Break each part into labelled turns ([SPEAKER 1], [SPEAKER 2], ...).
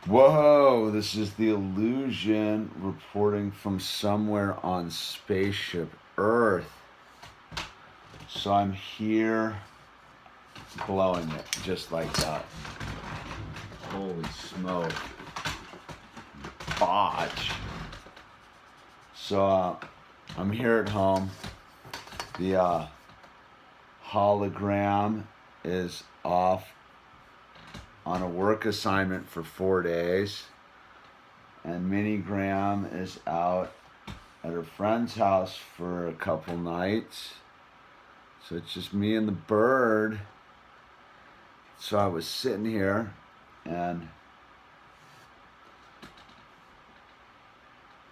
[SPEAKER 1] Whoa, this is the illusion reporting from somewhere on spaceship Earth. So I'm here blowing it just like that. Holy smoke. Botch. So I'm here at home. The hologram is off on a work assignment for 4 days, and Minigram is out at her friend's house for a couple nights. So it's just me and the bird. So I was sitting here and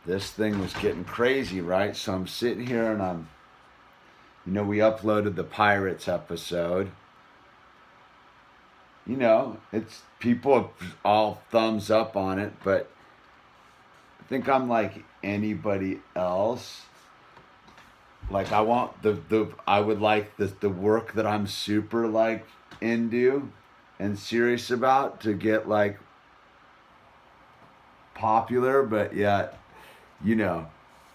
[SPEAKER 1] this thing was getting crazy, right? So I'm sitting here and we uploaded the Pirates episode. It's people all thumbs up on it, but I think I'm like anybody else. Like I want I would like the work that I'm super like into and serious about to get like popular, but yet,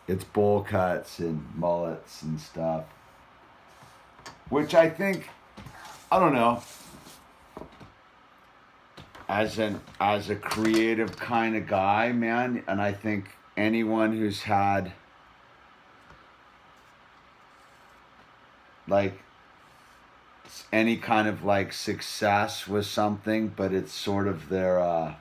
[SPEAKER 1] it's bowl cuts and mullets and stuff. Which I think, I don't know, as a creative kind of guy, man, and I think anyone who's had like any kind of like success with something, but it's sort of their I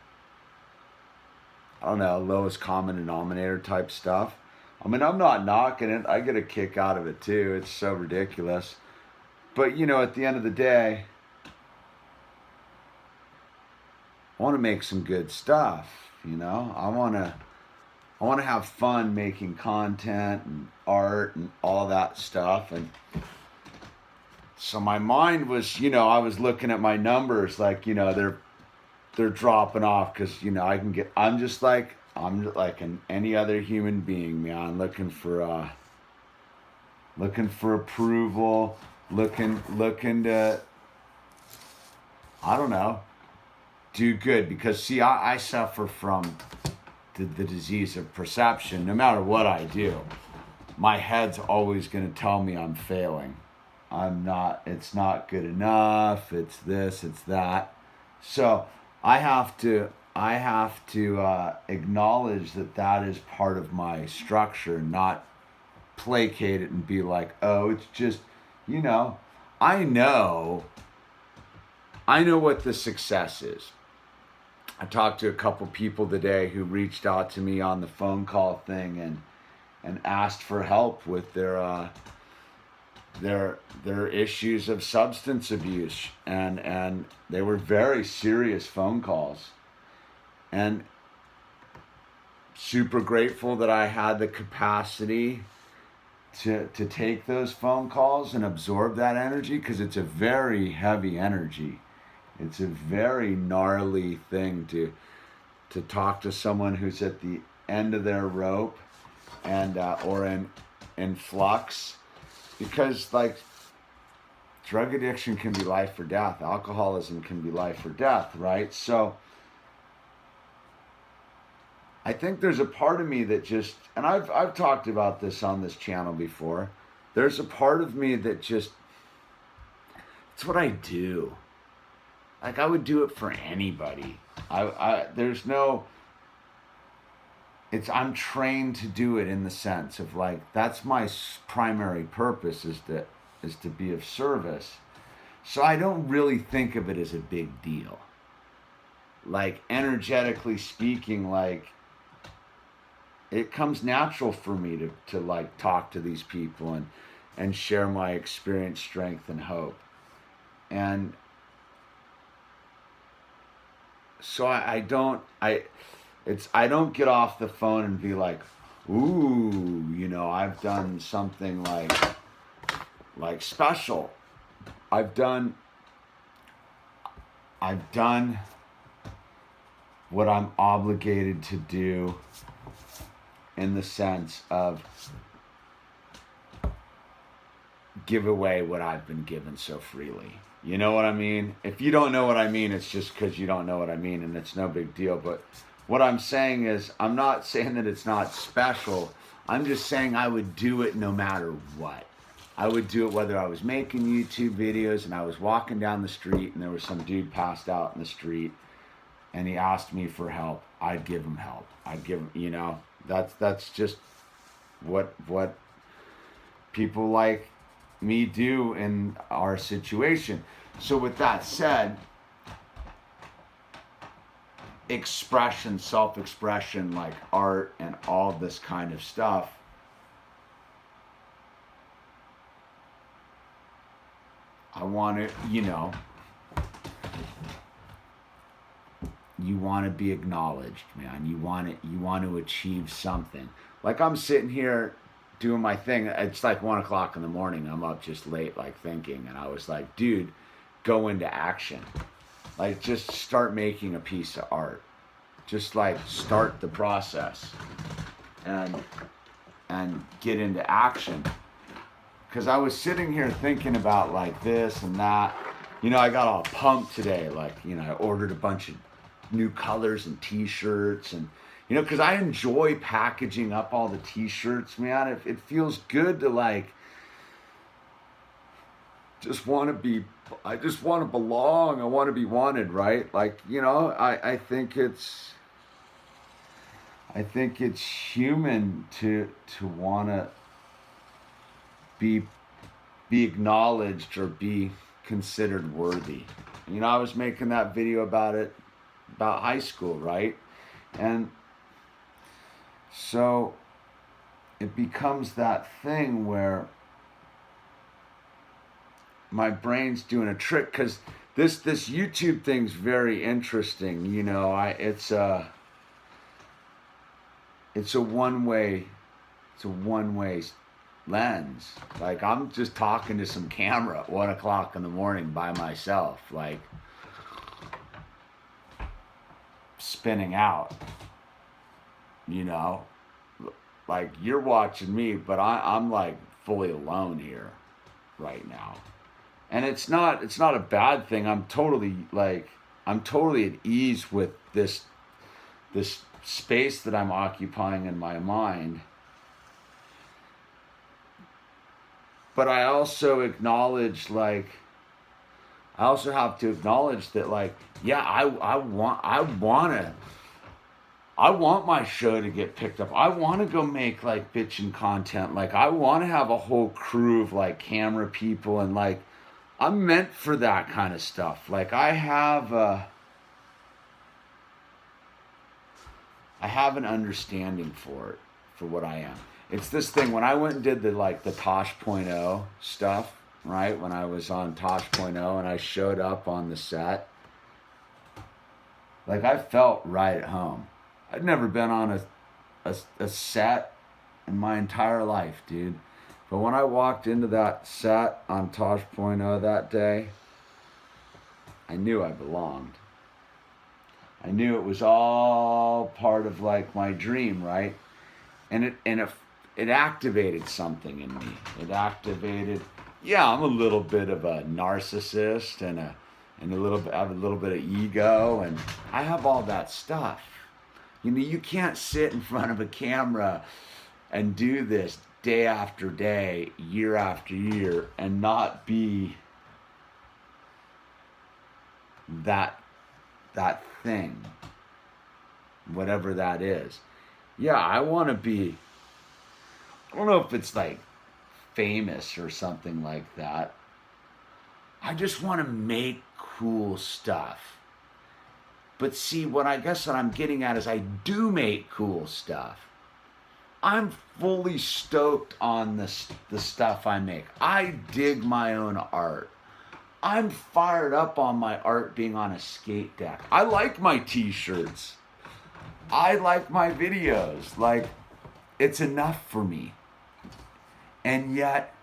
[SPEAKER 1] don't know, lowest common denominator type stuff. I mean, I'm not knocking it. I get a kick out of it too. It's so ridiculous. But at the end of the day, I want to make some good stuff, I want to have fun making content and art and all that stuff. And so my mind was, I was looking at my numbers like, they're dropping off because, I'm just like any other human being, man, looking for approval, looking to, I don't know, do good. Because see, I suffer from the disease of perception. No matter what I do, my head's always going to tell me I'm failing. It's not good enough, it's this, it's that. So I have to acknowledge that is part of my structure, not placate it and be like, oh, it's just, I know what the success is. I talked to a couple people today who reached out to me on the phone call thing and asked for help with their issues of substance abuse, and they were very serious phone calls, and super grateful that I had the capacity to take those phone calls and absorb that energy, because it's a very heavy energy. It's a very gnarly thing to talk to someone who's at the end of their rope and or in flux. Because like drug addiction can be life or death, alcoholism can be life or death, right? So I think there's a part of me that just, and I've talked about this on this channel before. There's a part of me that just, it's what I do. Like I would do it for anybody. There's no, I'm trained to do it in the sense of like, that's my primary purpose, is to be of service. So I don't really think of it as a big deal. Like energetically speaking, like it comes natural for me to like talk to these people and share my experience, strength, and hope. And so I don't get off the phone and be like, ooh, I've done something like special. I've done what I'm obligated to do, in the sense of give away what I've been given so freely. You know what I mean? If you don't know what I mean, it's just because you don't know what I mean, and it's no big deal. But what I'm saying is, I'm not saying that it's not special. I'm just saying I would do it no matter what. I would do it whether I was making YouTube videos and I was walking down the street and there was some dude passed out in the street and he asked me for help. I'd give him help. I'd give him, you know, that's just what people like me do in our situation. So with that said, expression, self-expression, like art and all this kind of stuff, I want to, you know, you want to be acknowledged, man. You want to achieve something. Like I'm sitting here doing my thing. It's like 1 o'clock in the morning. I'm up just late, like thinking. And I was like, dude, go into action. Like just start making a piece of art. Just like start the process and get into action. Because I was sitting here thinking about like this and that. You know, I got all pumped today. Like, you know, I ordered a bunch of new colors and t-shirts. And, you know, because I enjoy packaging up all the t-shirts, man. It feels good to like, I just want to belong. I want to be wanted, right? Like, you know, I think it's human to want to be acknowledged or be considered worthy. You know, I was making that video about high school, right? And so it becomes that thing where my brain's doing a trick, because this YouTube thing's very interesting. You know, it's a one-way lens. Like I'm just talking to some camera at 1 o'clock in the morning by myself, like spinning out, you know, like you're watching me, but I'm like fully alone here right now. And it's not a bad thing. I'm totally at ease with this space that I'm occupying in my mind. But I also have to acknowledge that, like, yeah, I want my show to get picked up. I want to go make like bitchin' content. Like I want to have a whole crew of like camera people, and like I'm meant for that kind of stuff. Like I have an understanding for what I am. It's this thing, when I went and did the Tosh.0 stuff, right? When I was on Tosh.0 and I showed up on the set, like I felt right at home. I'd never been on a set in my entire life, dude. But when I walked into that set on Tosh.0 that day, I knew I belonged. I knew it was all part of like my dream, right? And it activated something in me. It activated, yeah, I'm a little bit of a narcissist and I have a little bit of ego, and I have all that stuff. You know, you can't sit in front of a camera and do this day after day, year after year, and not be that thing, whatever that is. Yeah, I want to be, I don't know if it's like famous or something like that. I just want to make cool stuff. But see, what I'm getting at is I do make cool stuff. I'm fully stoked on the stuff I make. I dig my own art. I'm fired up on my art being on a skate deck. I like my t-shirts. I like my videos. Like, it's enough for me. And yet,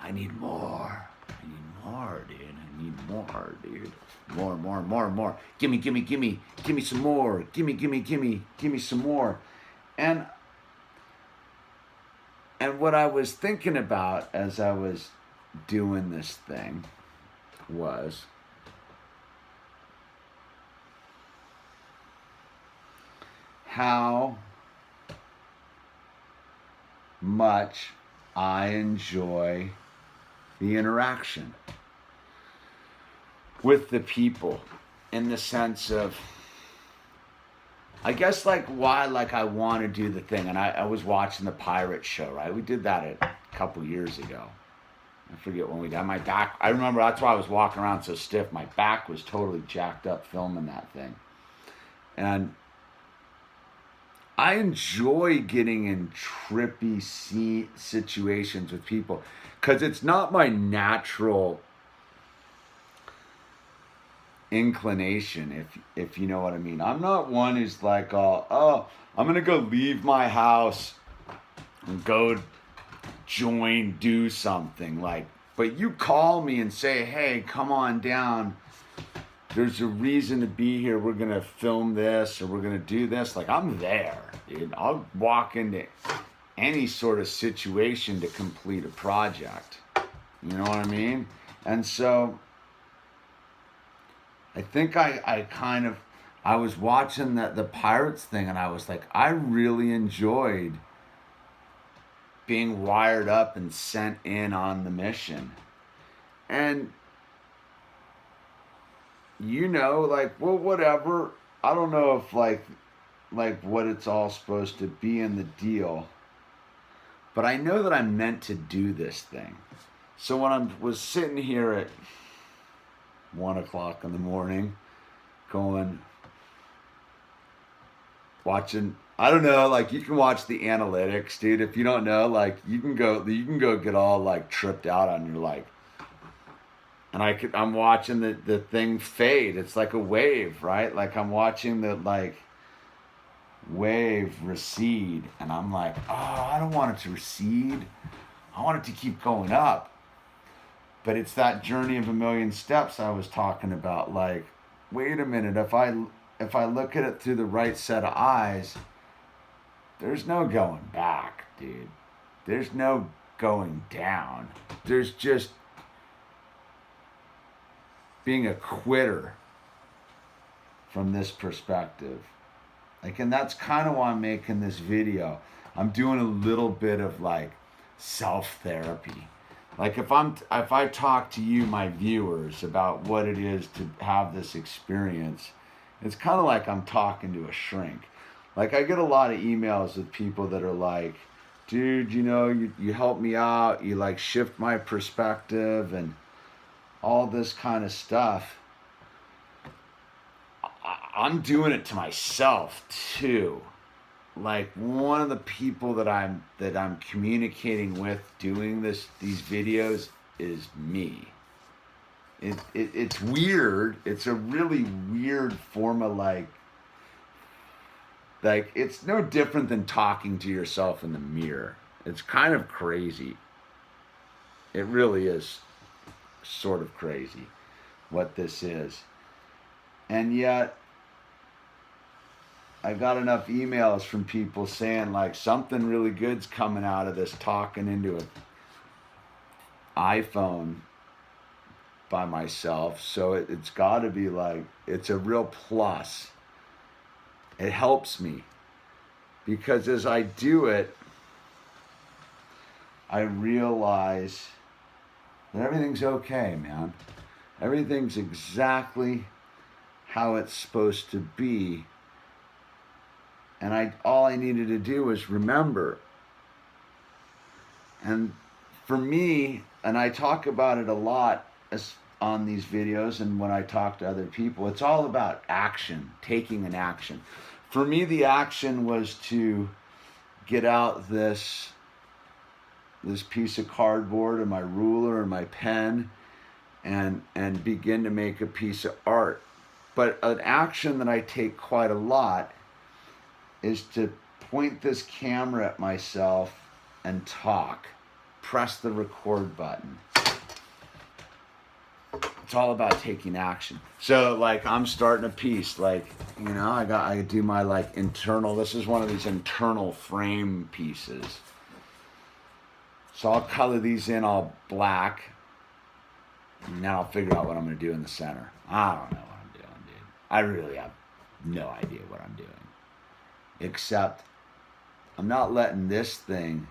[SPEAKER 1] I need more. I need more, dude. I need more, dude. More. Gimme some more. Gimme some more. And what I was thinking about as I was doing this thing was how much I enjoy the interaction with the people, in the sense of, I guess, like, why, like, I want to do the thing. And I was watching the pirate show, right? We did that a couple years ago. I forget when we did. My back, I remember that's why I was walking around so stiff. My back was totally jacked up filming that thing. And I enjoy getting in trippy situations with people, because it's not my natural inclination, if you know what I mean. I'm not one who's like, oh, I'm gonna go leave my house and go do something, like, but you call me and say, hey, come on down, there's a reason to be here, we're gonna film this, or we're gonna do this, like, I'm there, dude. I'll walk into any sort of situation to complete a project, you know what I mean? And so I think I was watching the Pirates thing, and I was like, I really enjoyed being wired up and sent in on the mission. And, you know, like, well, whatever. I don't know if, like what it's all supposed to be in the deal. But I know that I'm meant to do this thing. So when I was sitting here at 1 o'clock in the morning, watching, I don't know, like, you can watch the analytics, dude. If you don't know, like, you can go get all, like, tripped out on your, like, and I'm watching the thing fade. It's like a wave, right? Like, I'm watching the, like, wave recede, and I'm like, oh, I don't want it to recede. I want it to keep going up. But it's that journey of a million steps I was talking about. Like, wait a minute, if I look at it through the right set of eyes, there's no going back, dude. There's no going down. There's just being a quitter from this perspective. Like, and that's kind of why I'm making this video. I'm doing a little bit of, like, self-therapy. Like, if I talk to you, my viewers, about what it is to have this experience, it's kind of like I'm talking to a shrink. Like, I get a lot of emails with people that are like, dude, you know, you help me out, you, like, shift my perspective and all this kind of stuff. I'm doing it to myself too. Like, one of the people that I'm communicating with doing these videos is me. It's weird. It's a really weird form of, like, it's no different than talking to yourself in the mirror. It's kind of crazy. It really is sort of crazy what this is. And yet, I got enough emails from people saying, like, something really good's coming out of this talking into an iPhone by myself. So it's got to be, like, it's a real plus. It helps me, because as I do it, I realize that everything's okay, man. Everything's exactly how it's supposed to be. And all I needed to do was remember. And for me, and I talk about it a lot on these videos and when I talk to other people, it's all about action, taking an action. For me, the action was to get out this piece of cardboard and my ruler and my pen and begin to make a piece of art. But an action that I take quite a lot is to point this camera at myself and talk. Press the record button. It's all about taking action. So, like, I'm starting a piece, like, you know, I do my, like, internal, this is one of these internal frame pieces. So I'll color these in all black, And now I'll figure out what I'm going to do in the center. I don't know what I'm doing, dude. I really have no idea what I'm doing. Except I'm not letting this thing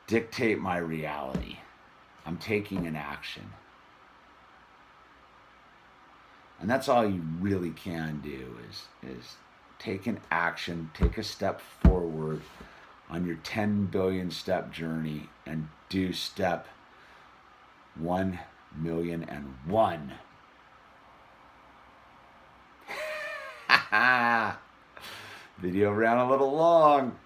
[SPEAKER 1] dictate my reality. I'm taking an action. And that's all you really can do is take an action, take a step forward on your 10 billion step journey and do step 1,000,001. Video ran a little long.